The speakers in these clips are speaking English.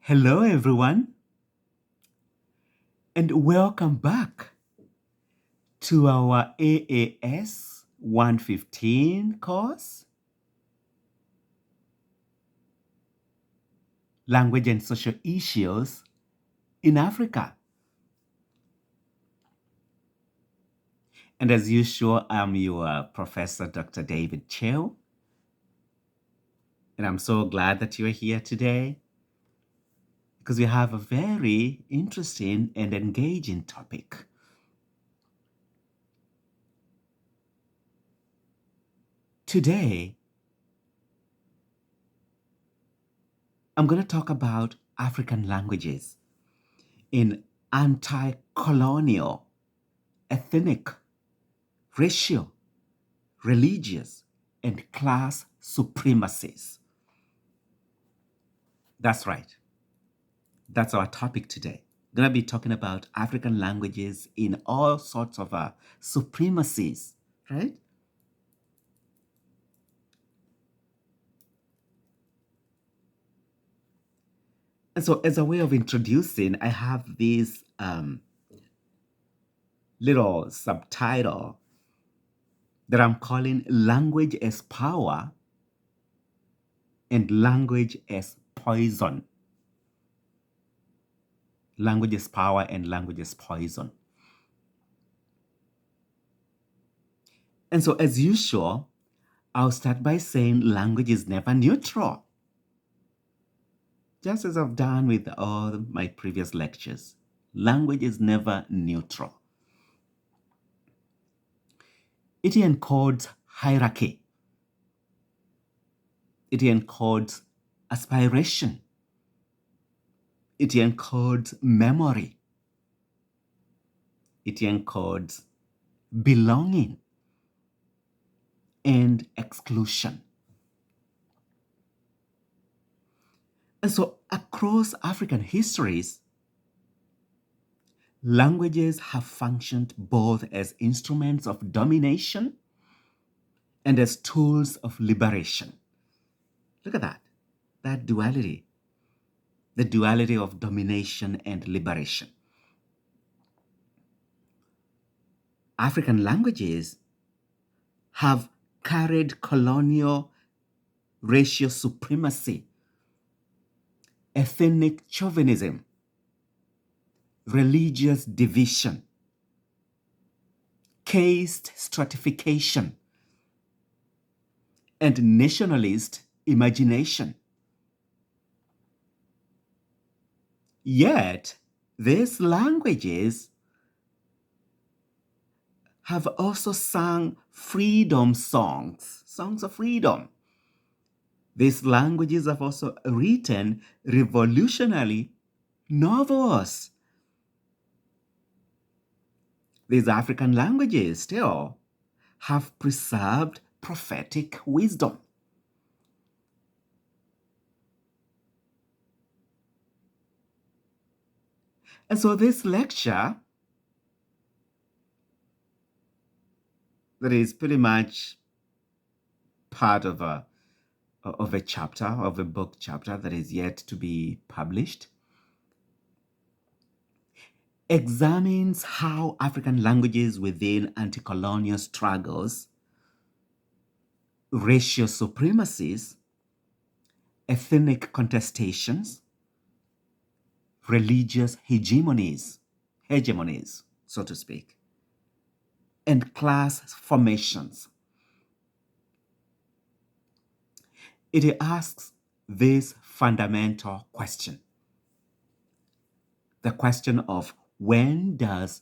Hello, everyone, and welcome back to our AAS 115 course, Language and Social Issues in Africa. And as usual, I'm your Professor Dr. David Chew, and I'm so glad that you're here today because we have a very interesting and engaging topic. Today, I'm going to talk about African languages in anti-colonial, ethnic, racial, religious, and class supremacies. That's right. That's our topic today. We're going to be talking about African languages in all sorts of supremacies, right? And so as a way of introducing, I have this little subtitle that I'm calling Language as Power and Language as Poison. Language as power and language as poison. And so as usual, I'll start by saying language is never neutral. Just as I've done with all my previous lectures, language is never neutral. It encodes hierarchy. It encodes aspiration. It encodes memory. It encodes belonging and exclusion. And so across African histories, languages have functioned both as instruments of domination and as tools of liberation. Look at that duality, the duality of domination and liberation. African languages have carried colonial racial supremacy, ethnic chauvinism, religious division, caste stratification, and nationalist imagination. Yet, these languages have also sung freedom songs, songs of freedom. These languages have also written revolutionary novels. These African languages still have preserved prophetic wisdom. And so this lecture, that is pretty much part of a chapter, of a book chapter that is yet to be published, examines how African languages within anti-colonial struggles, racial supremacies, ethnic contestations, religious hegemonies, so to speak, and class formations. It asks this fundamental question, the question of when does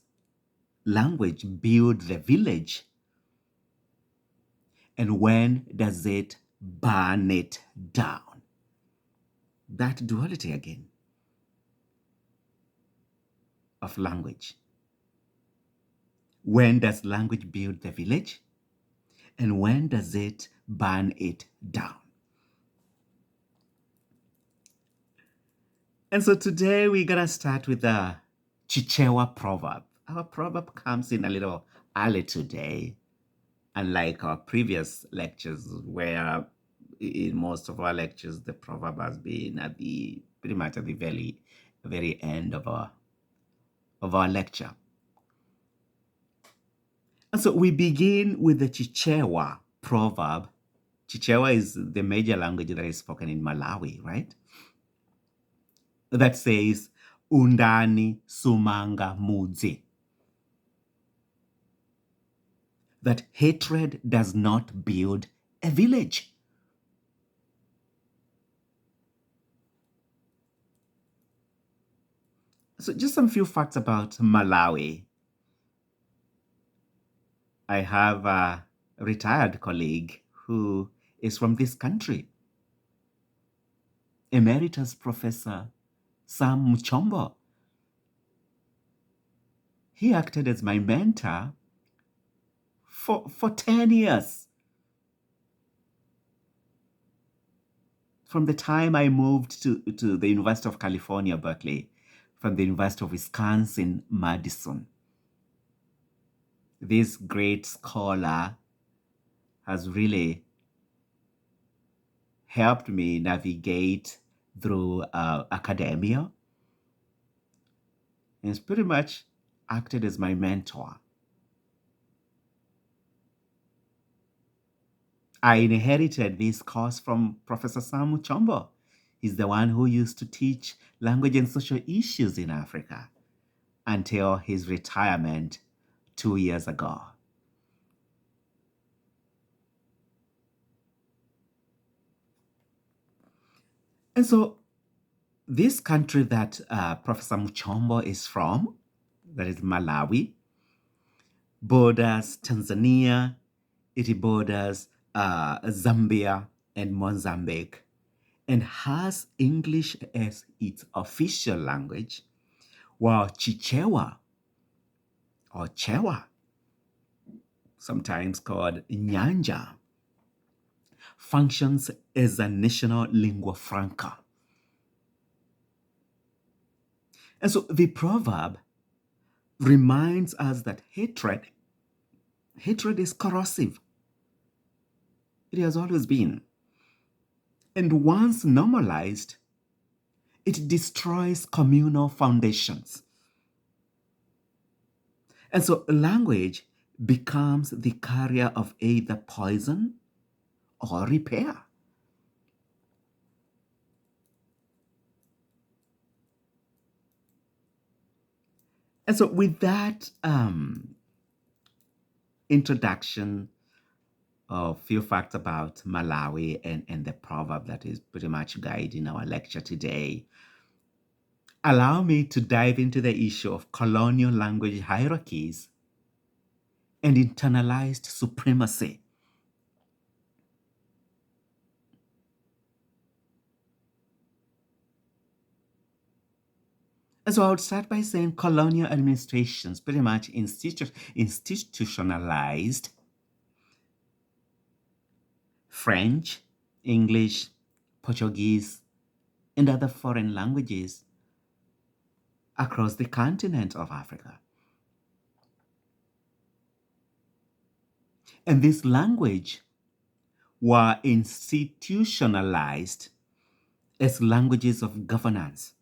language build the village and when does it burn it down? That duality again of language. When does language build the village and when does it burn it down? And so today we're going to start with the Chichewa proverb. Our proverb comes in a little early today, unlike our previous lectures where in most of our lectures, the proverb has been at the pretty much at the very end of our lecture. And so we begin with the Chichewa proverb. Chichewa is the major language that is spoken in Malawi, right? That says, Undani sumanga mudzi. That hatred does not build a village. So just some few facts about Malawi. I have a retired colleague who is from this country, Emeritus Professor Sam Muchombo. He acted as my mentor for 10 years. From the time I moved to the University of California, Berkeley, from the University of Wisconsin, Madison. This great scholar has really helped me navigate through academia. And he's pretty much acted as my mentor. I inherited this course from Professor Sam Muchombo. He's the one who used to teach language and social issues in Africa until his retirement 2 years ago. And so this country that Professor Muchombo is from, that is Malawi, borders Tanzania, it borders Zambia and Mozambique, and has English as its official language, while Chichewa, or Chewa, sometimes called Nyanja, functions as a national lingua franca. And so the proverb reminds us that hatred is corrosive. It has always been. And once normalized, it destroys communal foundations. And so language becomes the carrier of either poison or repair. And so with that introduction of few facts about Malawi and the proverb that is pretty much guiding our lecture today, allow me to dive into the issue of colonial language hierarchies and internalized supremacy. And so I would start by saying colonial administrations pretty much institutionalized French, English, Portuguese, and other foreign languages across the continent of Africa. And this language were institutionalized as languages of governance,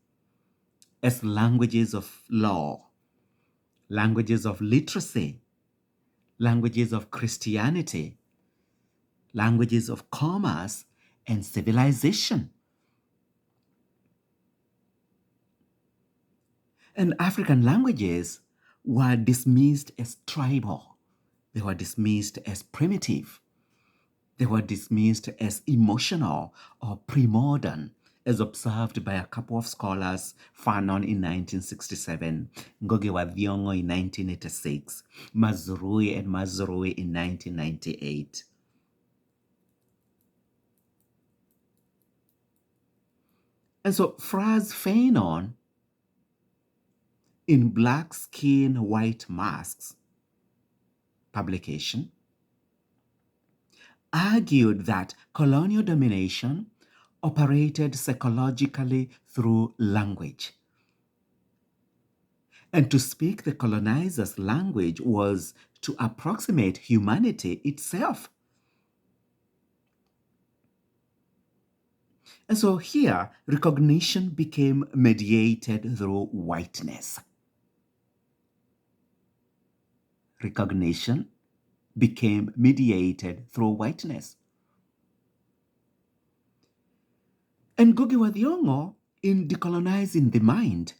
as languages of law, languages of literacy, languages of Christianity, languages of commerce and civilization. And African languages were dismissed as tribal. They were dismissed as primitive. They were dismissed as emotional or pre-modern, as observed by a couple of scholars, Fanon in 1967, Ngũgĩ Thiong'o in 1986, Mazrui in 1998. And so Franz Fanon, in Black Skin, White Masks publication, argued that colonial domination operated psychologically through language. And to speak the colonizer's language was to approximate humanity itself. And so here, recognition became mediated through whiteness. Recognition became mediated through whiteness. And Ngũgĩ wa Thiong'o, in Decolonizing the Mind,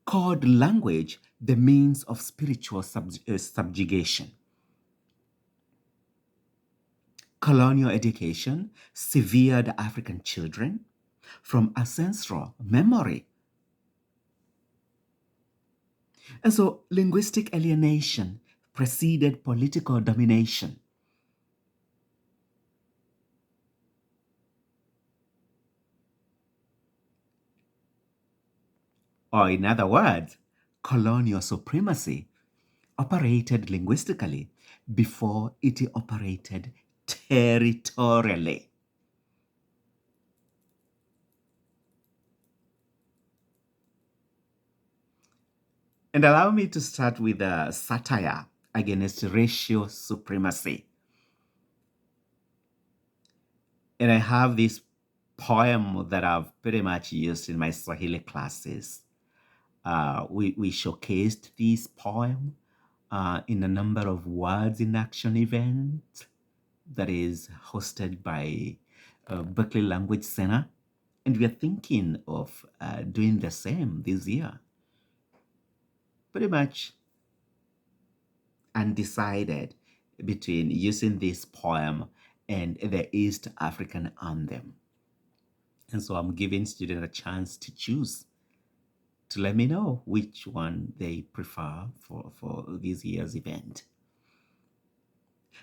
called language the means of spiritual subjugation. Colonial education severed African children from ancestral memory. And so linguistic alienation preceded political domination. Or in other words, colonial supremacy operated linguistically before it operated territorially. And allow me to start with a satire against racial supremacy. And I have this poem that I've pretty much used in my Swahili classes. We showcased this poem in a number of Words in Action events that is hosted by Berkeley Language Center. And we are thinking of doing the same this year. Pretty much undecided between using this poem and the East African anthem. And so I'm giving students a chance to choose, to let me know which one they prefer for this year's event.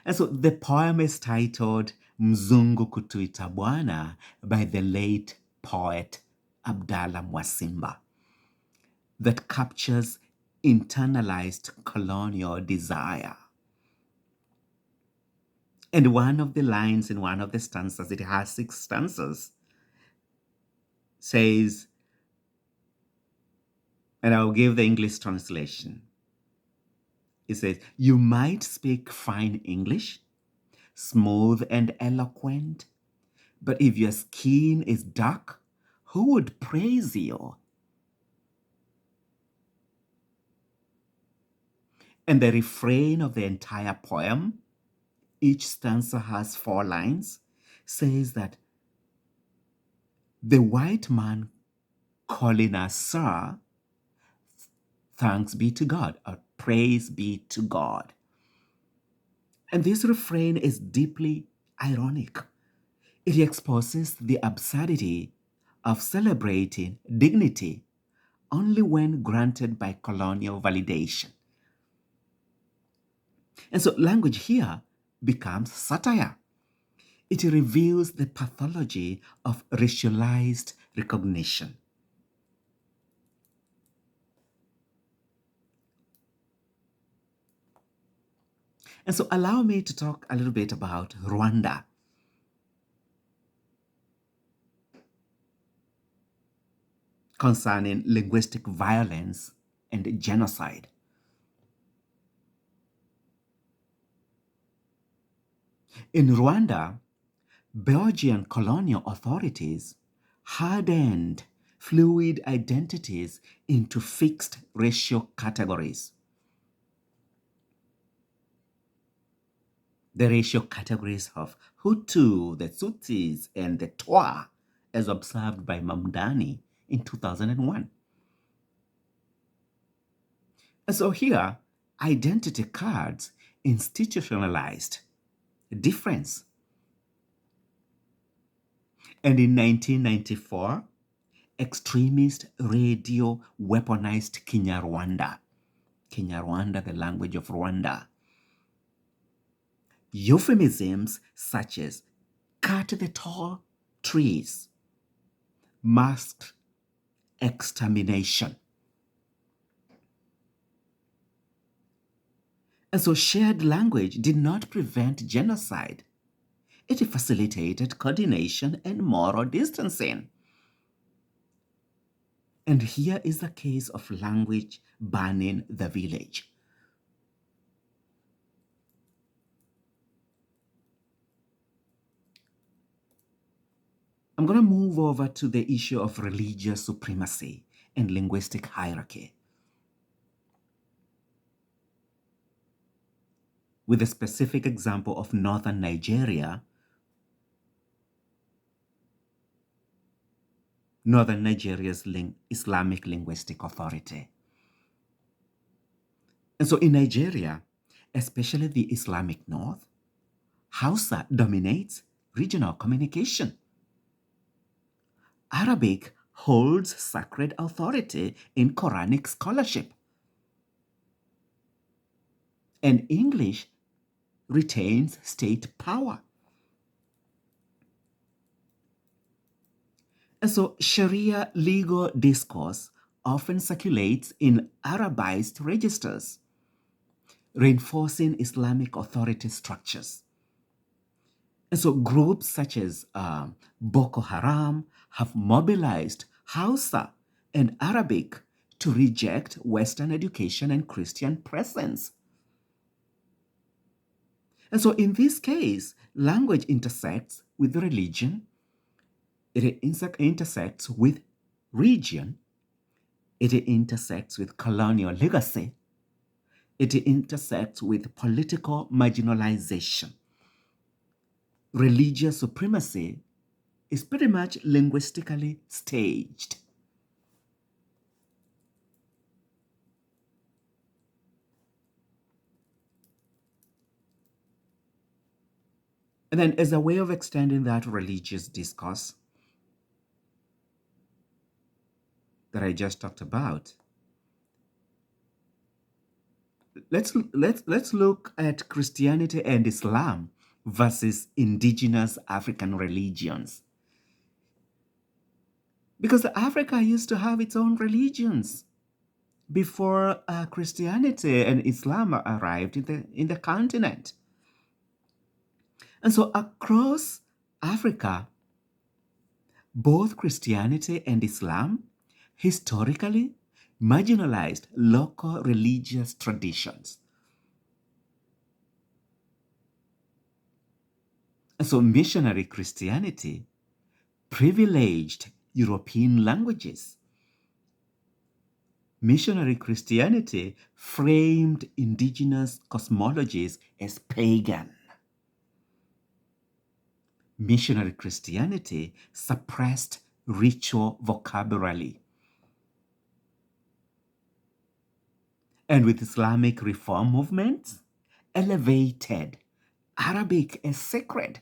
And so the poem is titled Mzungu Kutuita Bwana by the late poet Abdallah Mwasimba, that captures internalized colonial desire. And one of the lines in one of the stanzas, it has 6 stanzas, says, and I'll give the English translation. It says, you might speak fine English, smooth and eloquent, but if your skin is dark, who would praise you? And the refrain of the entire poem, each stanza has 4 lines, says that the white man calling us sir, thanks be to God, or praise be to God. And this refrain is deeply ironic. It exposes the absurdity of celebrating dignity only when granted by colonial validation. And so language here becomes satire. It reveals the pathology of racialized recognition. And so allow me to talk a little bit about Rwanda. Concerning linguistic violence and genocide. In Rwanda, Belgian colonial authorities hardened fluid identities into fixed racial categories. The racial categories of Hutu, the Tutsis, and the Twa, as observed by Mamdani in 2001. And so here, identity cards institutionalized difference. And in 1994, extremist radio weaponized Kinyarwanda, the language of Rwanda. Euphemisms such as cut the tall trees masked extermination. And so shared language did not prevent genocide. It facilitated coordination and moral distancing. And here is the case of language banning the village. I'm going to move over to the issue of religious supremacy and linguistic hierarchy, with a specific example of northern Nigeria, northern Nigeria's Islamic Linguistic Authority. And so in Nigeria, especially the Islamic North, Hausa dominates regional communication. Arabic holds sacred authority in Quranic scholarship. And English retains state power. And so Sharia legal discourse often circulates in Arabized registers, reinforcing Islamic authority structures. And so groups such as Boko Haram have mobilized Hausa and Arabic to reject Western education and Christian presence. And so in this case, language intersects with religion, it intersects with region, it intersects with colonial legacy, it intersects with political marginalization. Religious supremacy is pretty much linguistically staged. And then as a way of extending that religious discourse that I just talked about, let's look at Christianity and Islam versus indigenous African religions. Because Africa used to have its own religions before Christianity and Islam arrived in the continent. And so across Africa, both Christianity and Islam historically marginalized local religious traditions. And so missionary Christianity privileged European languages. Missionary Christianity framed indigenous cosmologies as pagan. Missionary Christianity suppressed ritual vocabulary. And with Islamic reform movements, elevated Arabic as sacred.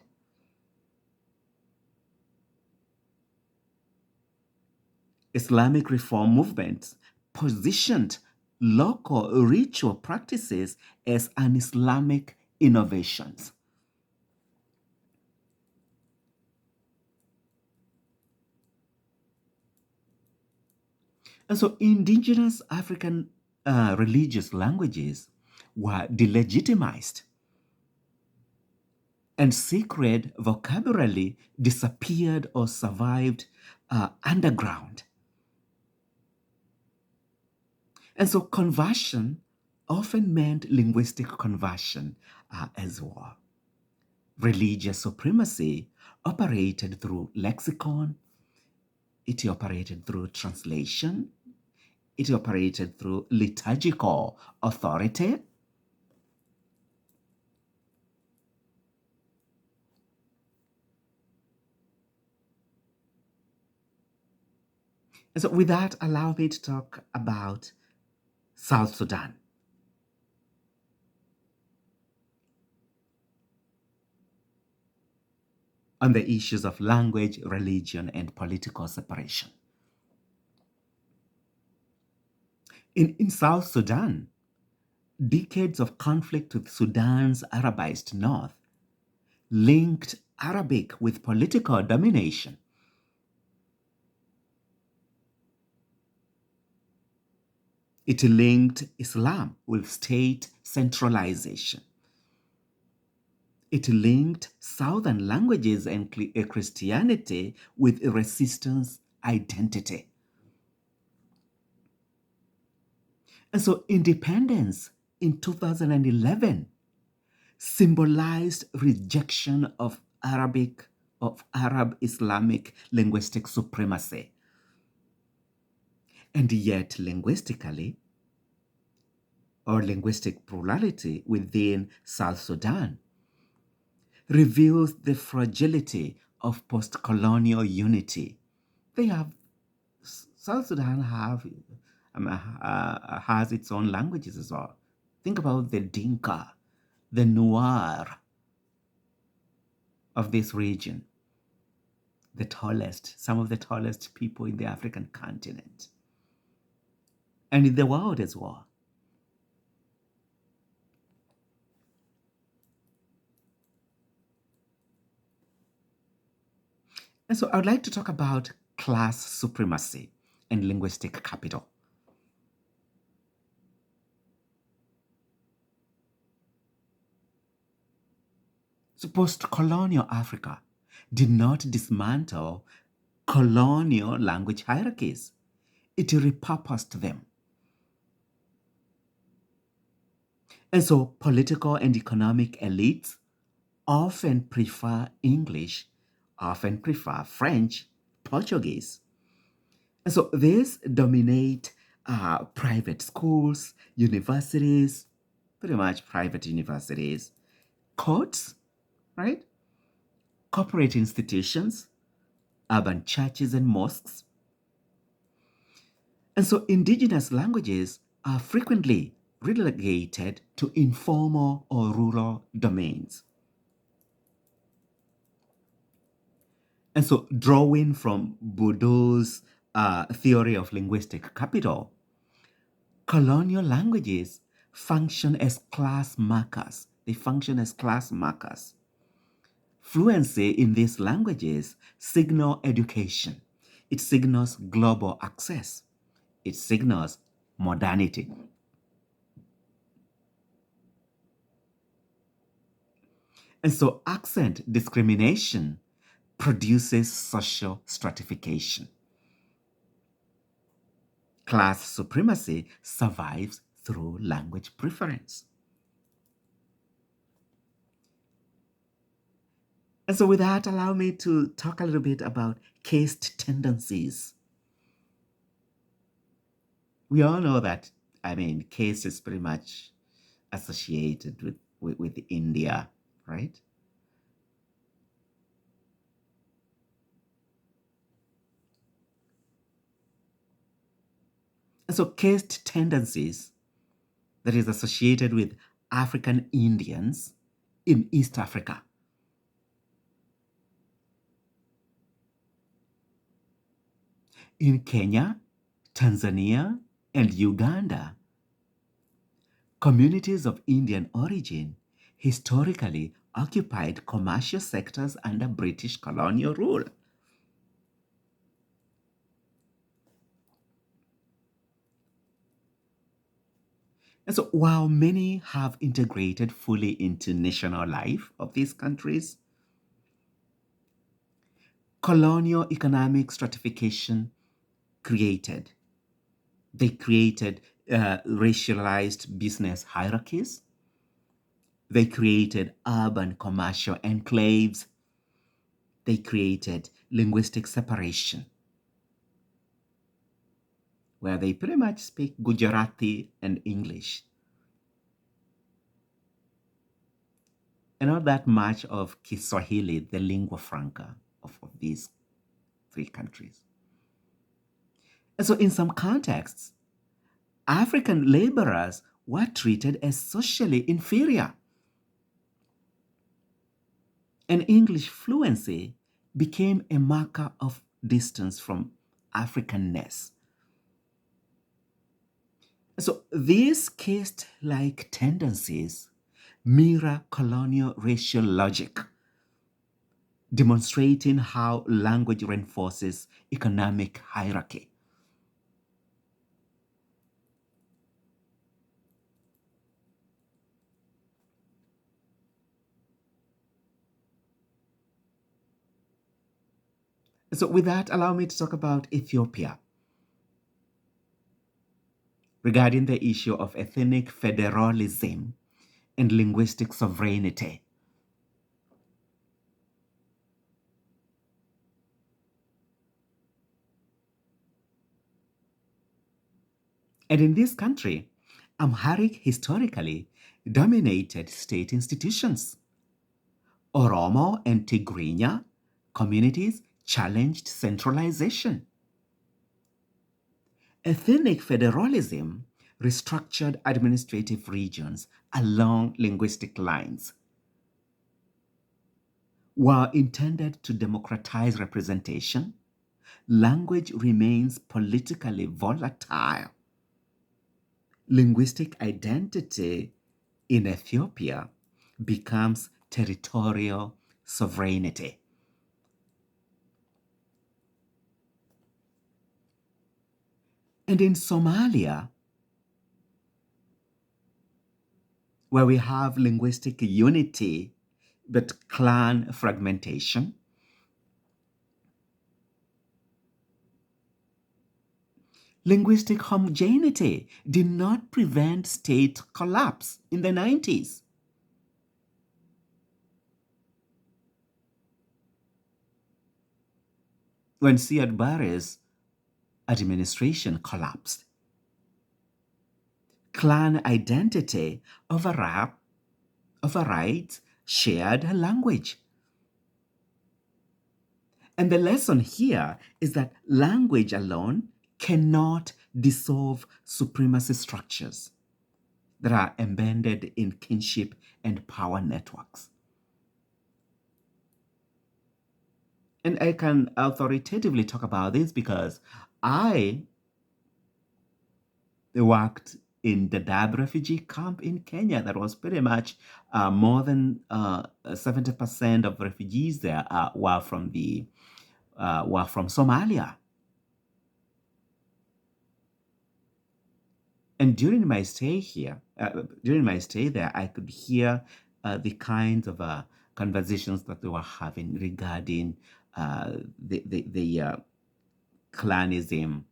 Islamic reform movements positioned local ritual practices as un-Islamic innovations. And so indigenous African religious languages were delegitimized, and sacred vocabulary disappeared or survived underground. And so conversion often meant linguistic conversion as well. Religious supremacy operated through lexicon, it operated through translation, it operated through liturgical authority. And so with that, allow me to talk about South Sudan. On the issues of language, religion, and political separation. In South Sudan, decades of conflict with Sudan's Arabized North linked Arabic with political domination. It linked Islam with state centralization. It linked Southern languages and Christianity with a resistance identity. And so independence in 2011 symbolized rejection of Arabic of Arab Islamic linguistic supremacy. And yet, linguistically, or linguistic plurality within South Sudan reveals the fragility of post-colonial unity. South Sudan has its own languages as well. Think about the Dinka, the Nuer of this region, some of the tallest people in the African continent, and in the world as well. And so I would like to talk about class supremacy and linguistic capital. So post-colonial Africa did not dismantle colonial language hierarchies. It repurposed them. And so political and economic elites often prefer English, often prefer French, Portuguese. And so these dominate private schools, universities, pretty much private universities, courts, right? Corporate institutions, urban churches and mosques. And so indigenous languages are frequently relegated to informal or rural domains. And so drawing from Bourdieu's theory of linguistic capital, colonial languages function as class markers. They function as class markers. Fluency in these languages signals education. It signals global access. It signals modernity. And so accent discrimination produces social stratification. Class supremacy survives through language preference. And so with that, allow me to talk a little bit about caste tendencies. We all know that, caste is pretty much associated with India, right? And so caste tendencies that is associated with African Indians in East Africa. In Kenya, Tanzania, and Uganda, communities of Indian origin historically occupied commercial sectors under British colonial rule. And so while many have integrated fully into national life of these countries, colonial economic stratification They created racialized business hierarchies. They created urban commercial enclaves. They created linguistic separation, where they pretty much speak Gujarati and English. And not that much of Kiswahili, the lingua franca of these three countries. And so in some contexts, African laborers were treated as socially inferior. And English fluency became a marker of distance from Africanness. So these caste-like tendencies mirror colonial racial logic, demonstrating how language reinforces economic hierarchy. So with that, allow me to talk about Ethiopia. Regarding the issue of ethnic federalism and linguistic sovereignty. And in this country, Amharic historically dominated state institutions. Oromo and Tigrinya communities challenged centralization. Ethnic federalism restructured administrative regions along linguistic lines. While intended to democratize representation, language remains politically volatile. Linguistic identity in Ethiopia becomes territorial sovereignty. And in Somalia, where we have linguistic unity but clan fragmentation, linguistic homogeneity did not prevent state collapse in the 90s. When Siad Barre's administration collapsed, clan identity overrides shared language. And the lesson here is that language alone cannot dissolve supremacy structures that are embedded in kinship and power networks. And I can authoritatively talk about this because I worked in the Dadaab refugee camp in Kenya. That was pretty much more than 70% of refugees there were from Somalia. And during my stay there, I could hear the kinds of conversations that they were having regarding the clanism,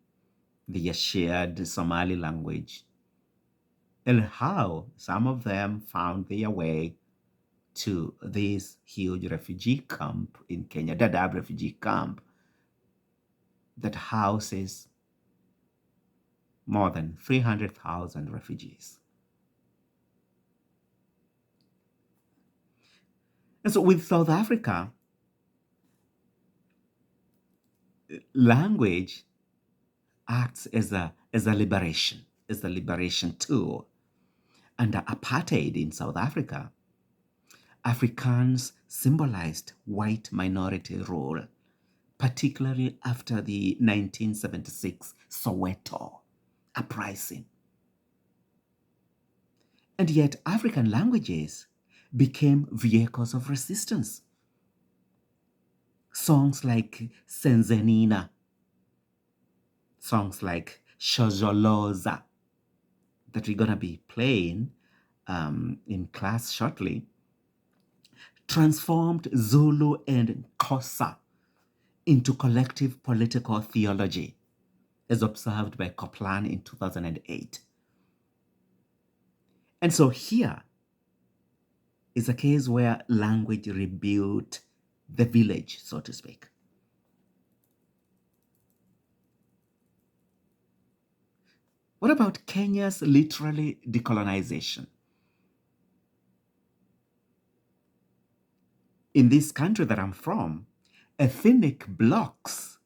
the shared Somali language, and how some of them found their way to this huge refugee camp in Kenya, Dadaab refugee camp, that houses more than 300,000 refugees. And so with South Africa, language acts as a liberation tool. Under apartheid in South Africa, Afrikaans symbolized white minority rule, particularly after the 1976 Soweto uprising. And yet African languages became vehicles of resistance. Songs like Senzenina, songs like Shozoloza, that we're going to be playing in class shortly, transformed Zulu and Xhosa into collective political theology, as observed by Coplan in 2008. And so here is a case where language rebuilt the village, so to speak. What about Kenya's literary decolonization? In this country that I'm from, ethnic blocs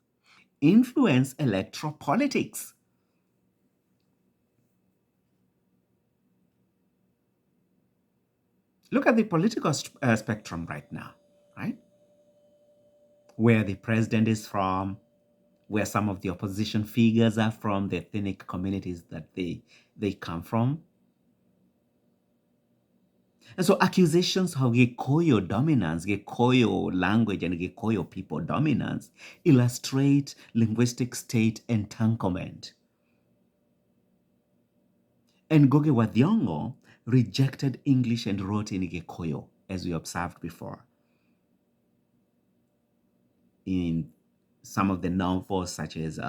influence electoral politics. Look at the political spectrum right now, right? Where the president is from, where some of the opposition figures are from, the ethnic communities that they come from. And so accusations of Gikuyu dominance, Gikuyu language and Gikuyu people dominance illustrate linguistic state entanglement. And Ngũgĩ wa Thiong'o rejected English and wrote in Gikuyu, as we observed before. In some of the novels such as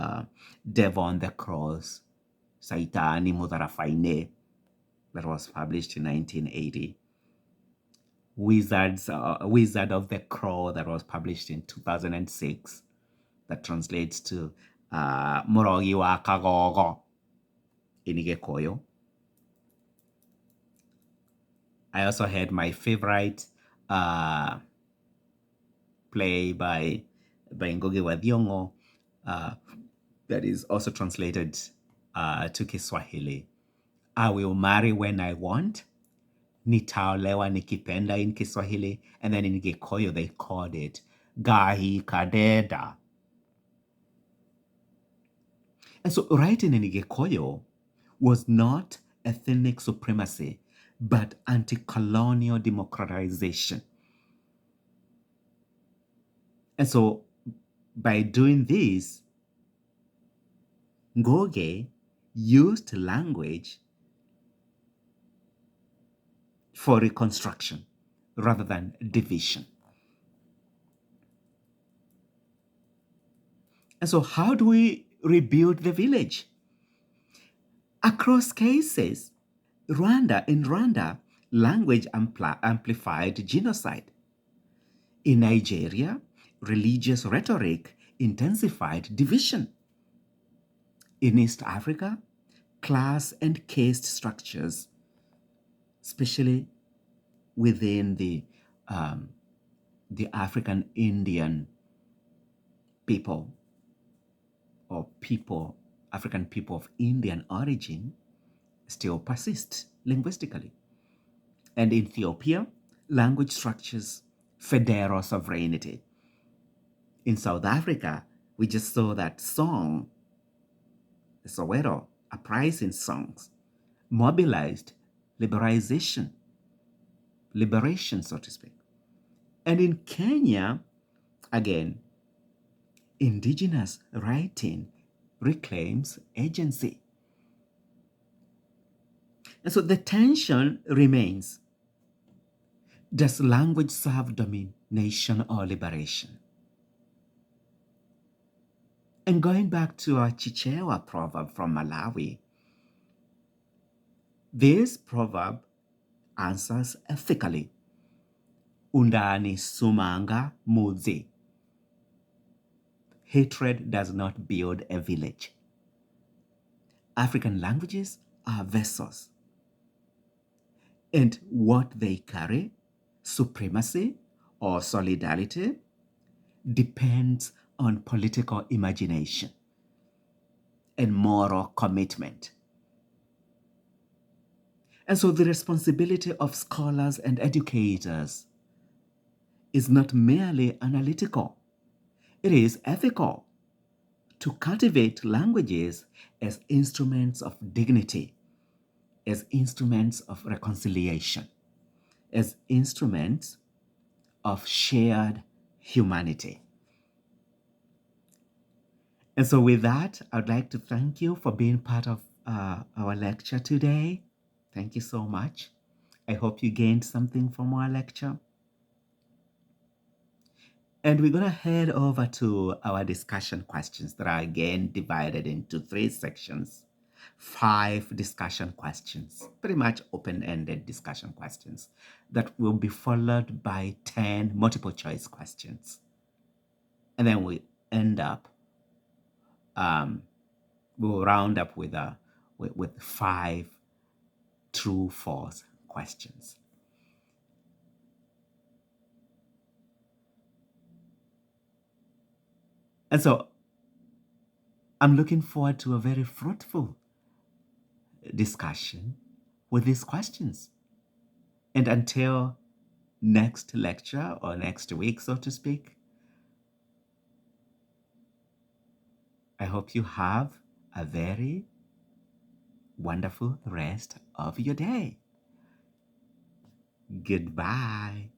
Devil on the Cross, Saitani Mudharafaine, that was published in 1980. Wizard of the Crow, that was published in 2006, that translates to Morogi wa Kagogo. in Gikuyu. I also had my favorite play by Ngũgĩ wa Thiong'o that is also translated to Kiswahili. I will marry when I want. Nitaolewa nikipenda in Kiswahili. And then in Gikuyu, they called it Gahi Kadeda. And so writing in Gikuyu was not ethnic supremacy, but anti-colonial democratization. And so by doing this, Ngũgĩ used language for reconstruction rather than division. And so how do we rebuild the village? Across cases, in Rwanda, language amplified genocide. In Nigeria, religious rhetoric intensified division. In East Africa, class and caste structures, especially within the African Indian people or African people of Indian origin, still persist linguistically. And in Ethiopia, language structures federal sovereignty. In South Africa, we just saw that song, the Soweto uprising songs, mobilized liberation, so to speak. And in Kenya, again, indigenous writing reclaims agency. And so the tension remains. Does language serve domination or liberation? And going back to our Chichewa proverb from Malawi, this proverb answers ethically. Undani sumanga muzi. Hatred does not build a village. African languages are vessels. And what they carry, supremacy or solidarity, depends on political imagination and moral commitment. And so the responsibility of scholars and educators is not merely analytical, it is ethical, to cultivate languages as instruments of dignity, as instruments of reconciliation, as instruments of shared humanity. And so with that, I'd like to thank you for being part of our lecture today. Thank you so much. I hope you gained something from our lecture. And we're going to head over to our discussion questions that are again divided into 3 sections. 5 discussion questions, pretty much open-ended discussion questions that will be followed by 10 multiple choice questions. And then we end up, we'll round up with 5 true-false questions. And so I'm looking forward to a very fruitful discussion with these questions. And until next lecture or next week, so to speak, I hope you have a very wonderful rest of your day. Goodbye.